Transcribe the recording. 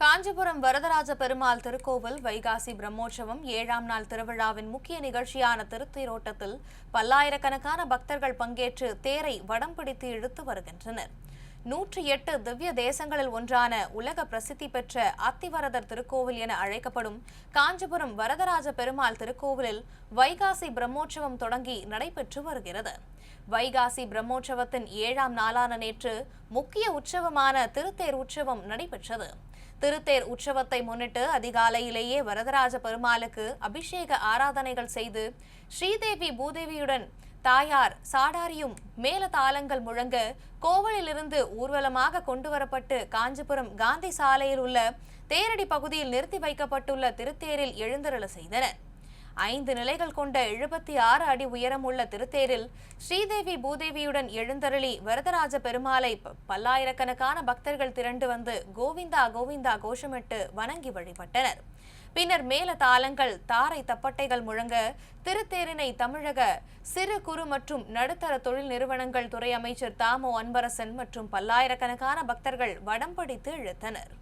காஞ்சிபுரம் வரதராஜ பெருமாள் திருக்கோவில் வைகாசி பிரம்மோற்சவம் 7ஆம் நாள் திருவிழாவின் முக்கிய நிகழ்ச்சியான திருத்தேரோட்டத்தில் பல்லாயிரக்கணக்கான பக்தர்கள் பங்கேற்று தேரை வடம் பிடித்து இழுத்து வருகின்றனர். 108 திவ்ய தேசங்களில் ஒன்றான உலக பிரசித்தி பெற்ற அத்திவரதர் திருக்கோவில் என அழைக்கப்படும் காஞ்சிபுரம் வரதராஜ பெருமாள் திருக்கோவிலில் வைகாசி பிரம்மோற்சவம் தொடங்கி நடைபெற்று வருகிறது. வைகாசி பிரம்மோற்சவத்தின் 7ஆம் நாளான நேற்று முக்கிய உற்சவமான திருத்தேர் உற்சவம் நடைபெற்றது. திருத்தேர் உற்சவத்தை முன்னிட்டு அதிகாலையிலேயே வரதராஜ பெருமாளுக்கு அபிஷேக ஆராதனைகள் செய்து ஸ்ரீதேவி பூதேவியுடன் தாயார் சாடாரியும் மேலதாளங்கள் முழங்க கோவிலிலிருந்து ஊர்வலமாக கொண்டுவரப்பட்டு காஞ்சிபுரம் காந்தி சாலையில் உள்ள தேரடி பகுதியில் நிறுத்தி வைக்கப்பட்டுள்ள திருத்தேரில் எழுந்தருள செய்தனர். 5 நிலைகள் கொண்ட 76 அடி உயரமுள்ள திருத்தேரில் ஸ்ரீதேவி பூதேவியுடன் எழுந்தருளி வரதராஜ பெருமாளை பல்லாயிரக்கணக்கான பக்தர்கள் திரண்டு வந்து கோவிந்தா கோவிந்தா கோஷமிட்டு வணங்கி வழிபட்டனர். பின்னர் மேல தாளங்கள் தாரை தப்பட்டைகள் முழங்க திருத்தேரினை தமிழக சிறு குறு மற்றும் நடுத்தர தொழில் நிறுவனங்கள் துறை அமைச்சர் தாமோ அன்பரசன் மற்றும் பல்லாயிரக்கணக்கான பக்தர்கள் வடம் பிடித்து இழுத்தனர்.